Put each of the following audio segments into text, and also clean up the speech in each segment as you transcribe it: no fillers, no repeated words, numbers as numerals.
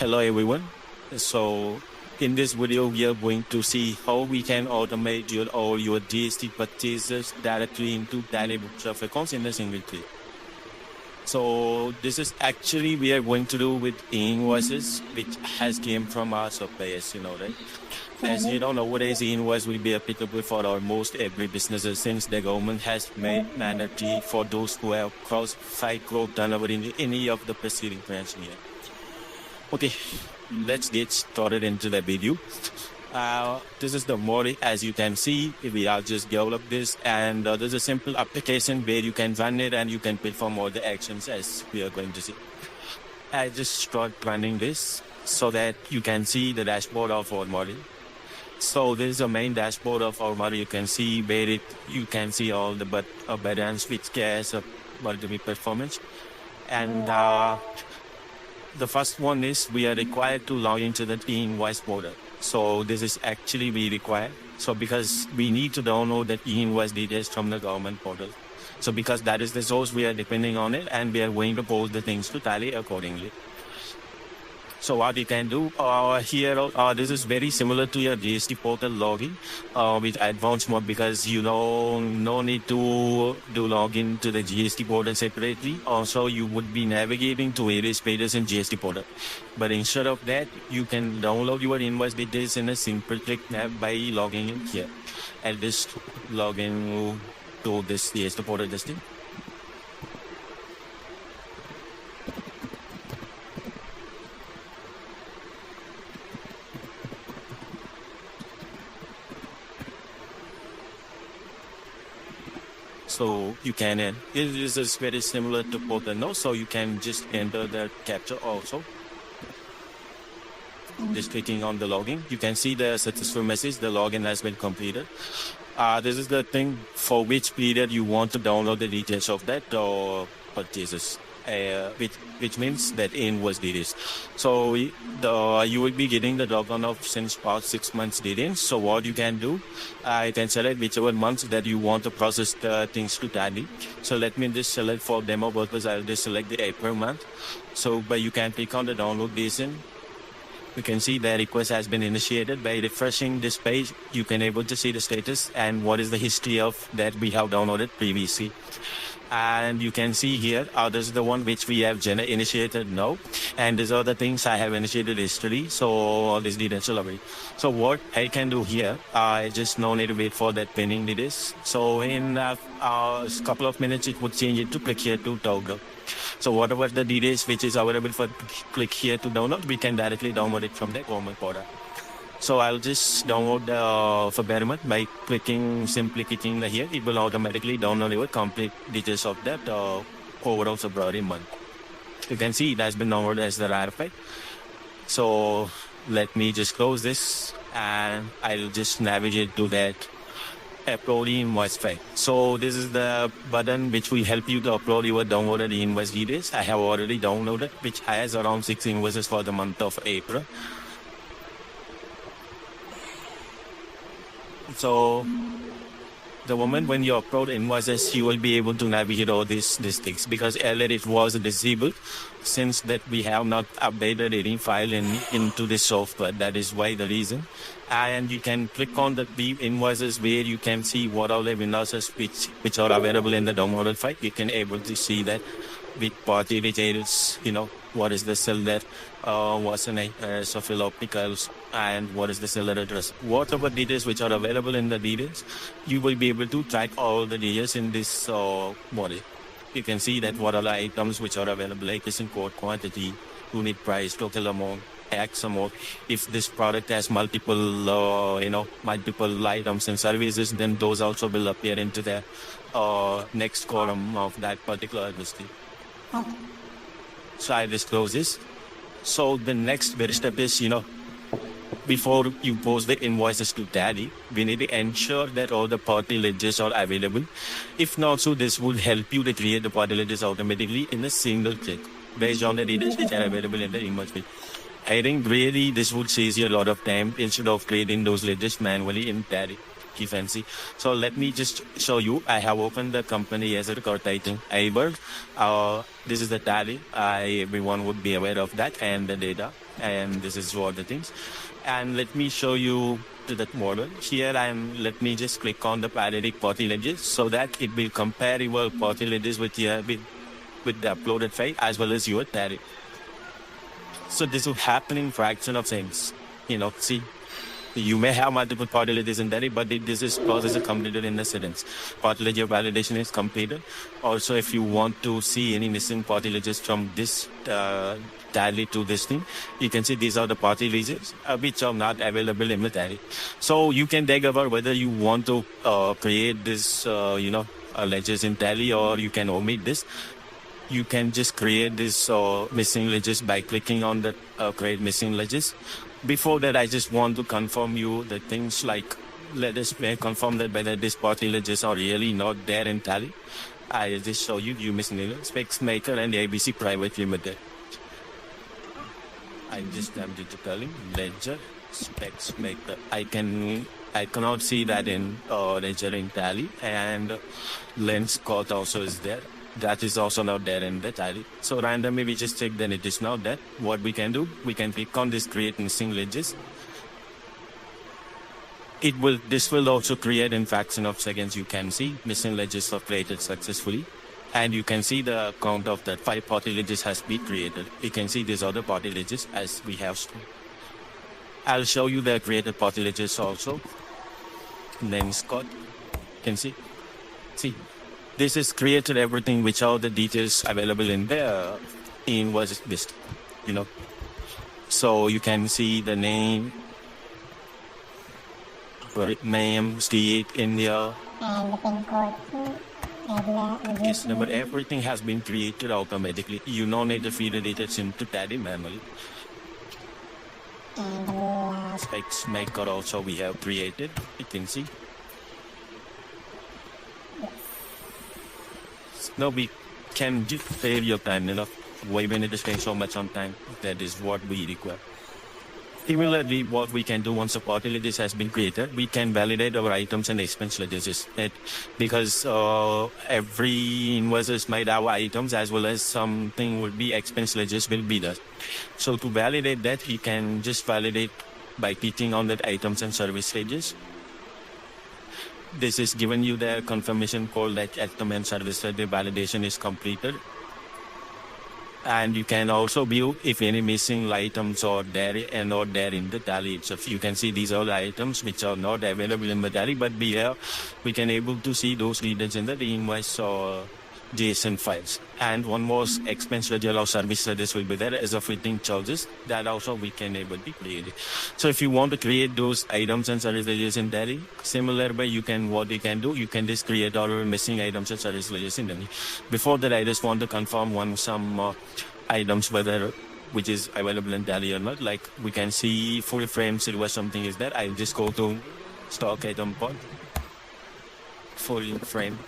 Hello everyone. So in this video, we are going to see how we can automate all your GST purchases directly into Tally books of accounts in a single click. So this is actually we are going to do with invoices, which has came from our suppliers, right? As you know, nowadays invoice will be applicable for almost every business since the government has made mandatory for those who have crossed 5 crore turnover in any of the preceding financial year. Okay, let's get started into the video. This is the model. As you can see, we have just developed this, and there's a simple application where you can run it and you can perform all the actions as we are going to see. I just start running this so that you can see the dashboard of our model. So this is the main dashboard of our model. You can see where you can see all the buttons which cares about the performance, and the first one is we are required to log into the E-Invoice portal. So this is actually we require. So because we need to download the E-Invoice details from the government portal. So because that is the source, we are depending on it, and we are going to post the things to Tally accordingly. So what you can do here, this is very similar to your GST Portal login with advanced mode, because no need to do login to the GST Portal separately. Also, you would be navigating to various pages in GST Portal. But instead of that, you can download your invoice details in a simple click by logging in here. I'll just log in to this GST Portal listing. So you can, this is very similar to Portal now, so you can just enter the captcha also. Just clicking on the login, you can see the successful message, the login has been completed. This is the thing for which period you want to download the details of that purchases. Which means that invoice details. So you will be getting the document of since past 6 months details. So what you can do, you can select whichever months that you want to process the things to Tally. So let me just select for demo purpose. I'll just select the April month. So but you can click on the download JSON. You can see the request has been initiated. By refreshing this page, you can able to see the status and what is the history of that we have downloaded previously. And you can see here, this is the one which we have initiated now. And these are the things I have initiated yesterday. So all these details are available. So what I can do here, I just no need to wait for that pending details. So in a couple of minutes, it would change it to click here to toggle. So whatever the details which is available for click here to download, we can directly download it from the government portal. So I'll just download the February month by simply clicking here. It will automatically download your complete details of that overall February month. You can see it has been downloaded as the RFI. So let me just close this, and I'll just navigate to that upload invoice file. So this is the button which will help you to upload your downloaded invoice details. I have already downloaded, which has around 6 invoices for the month of April. So the moment when you upload invoices, you will be able to navigate all these things, because earlier it was disabled since that we have not updated any file into the software. That is why the reason. And you can click on the invoices where you can see what are the invoices which are available in the downloaded file. You can able to see that with party details, what is the seller, what's the name, Sophil Opticals, and what is the seller address. Whatever details which are available in the details, you will be able to track all the details in this model. You can see that what are the items which are available, like this in code, quantity, unit price, total amount, X amount. If this product has multiple items and services, then those also will appear into the next column of that particular listing. So I just close this. So the next very step is, before you post the invoices to Tally, we need to ensure that all the party ledgers are available. If not, so this will help you to create the party ledgers automatically in a single click based on the details which are available in the invoice page. I think really this would save you a lot of time instead of creating those ledgers manually in Tally. you can see. So let me just show you. I have opened the company as a record typing Iber. This is the tally. Everyone would be aware of that and the data. And this is what the things. And let me show you to that model. Here let me just click on the periodic portalages so that it will compare your portalages with the uploaded file as well as your tally. So this will happen in fraction of seconds. See, you may have multiple portalages in there, but this process is completed in a sentence. Portalage validation is completed. Also, if you want to see any missing portalages from this tally to this thing, you can see these are the portalages which are not available in the tally. So you can dig over whether you want to create this, ledgers in tally, or you can omit this. You can just create this missing ledgers by clicking on the create missing ledgers. Before that, I just want to confirm you the things like, let us confirm that whether these portalages are really not there in tally. I just show you missing ledgers, Specs Maker and ABC Private Limited. I just am digitally ledger Specs Maker. I cannot see that in ledger in tally, and lens code also is there. That is also not there in the tally. So randomly we just check, then it is not there. What we can do, we can click on this create missing ledgers. This will also create in fraction of seconds. You can see missing ledgers are created successfully. And you can see the count of that 5 portalages has been created. You can see these other portalages as we have. I'll show you the created portalages also. Lens code. You can see. This is created everything which are the details available in the invoice list. So you can see the name, state, India. And the pin code. Yes, but everything has been created automatically. You don't need to feed the data into Tally manually. And Specs Maker also we have created. You can see. No, we can just save your time. Why we need to spend so much on time? That is what we require. Similarly, what we can do once a portalage has been created, we can validate our items and expense ledgers. Because every invoices might have items as well as something would be expense ledgers will be there. So to validate that, we can just validate by clicking on that items and service ledgers. This is given you the confirmation code that item and service ledger validation is completed. And you can also view if any missing items are there and not there in the tally itself. You can see these are the items which are not available in the tally, but we can able to see those details in the invoice or JSON files. And one more expense ledger or service ledgers will be there as a fitting charges that also we can able to create it. So if you want to create those items and service ledgers in Tally, similar way what you can do, you can just create all missing items and service ledgers in Tally. Before that, I just want to confirm some items whether which is available in Tally or not. Like we can see full frame silver something is there. I'll just go to stock item pod, full frame.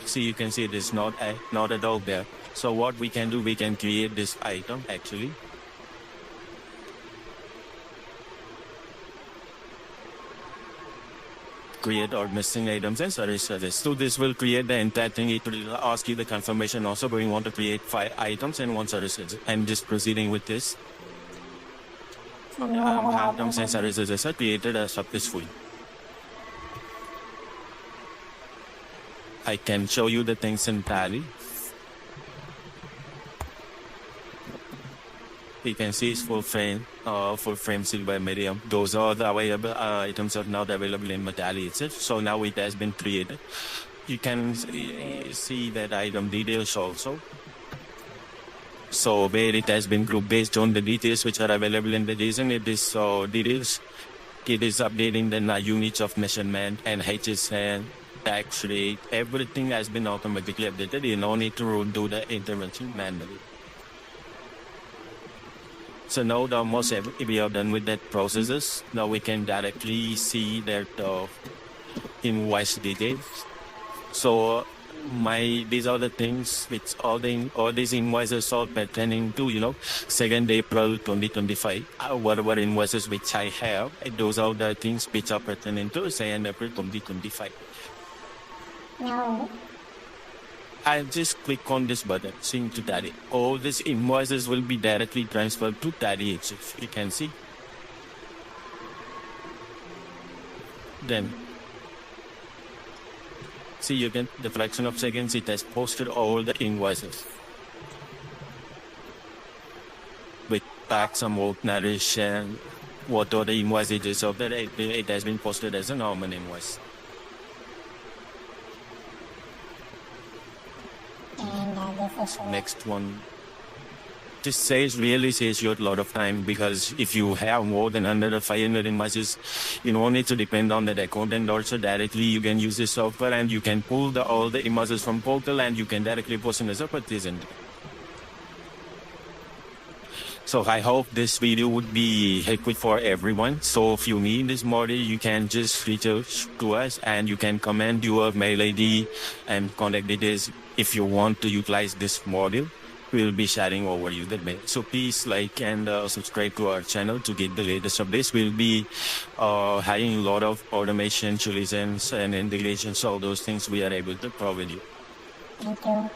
See, you can see it is not at all there. So what we can do, we can create this item actually. Create our missing items and services. So this will create the entire thing. It will ask you the confirmation also, but we want to create 5 items and 1 service. I'm just proceeding with this. Items and services are created successfully. I can show you the things in Tally. You can see it's full frame silver medium. Those are the available items are not available in Tally itself. So now it has been created. You can see that item details also. So where it has been grouped based on the details which are available in the JSON, it is details. It is updating the units of measurement and HSN. Tax rate, everything has been automatically updated. You don't need to do the intervention manually. So now almost we are done with that processes. Now we can directly see that invoice details. So these are the things which all these invoices are pertaining to, 2nd April 2025. Whatever invoices which I have, those are the things which are pertaining to 2nd April 2025. No. I'll just click on this button, sync to Tally. All these invoices will be directly transferred to Tally itself. You can see. Then, see, you can, the fraction of seconds it has posted all the invoices with tax amount, narration, what are the invoices of that it has been posted as a normal invoice. And this is Next one. This really saves you a lot of time, because if you have more than 100 or 500 invoices, you don't need to depend on that accountant. Also directly you can use this software and you can pull all the invoices from Portal and you can directly post them as a purchase entry. So I hope this video would be helpful for everyone. So if you need this model, you can just reach out to us and you can comment your mail ID and contact details if you want to utilize this module. We'll be sharing over you the mail. So please like and subscribe to our channel to get the latest updates. We'll be having a lot of automation solutions and integrations, all those things we are able to provide you. Thank you.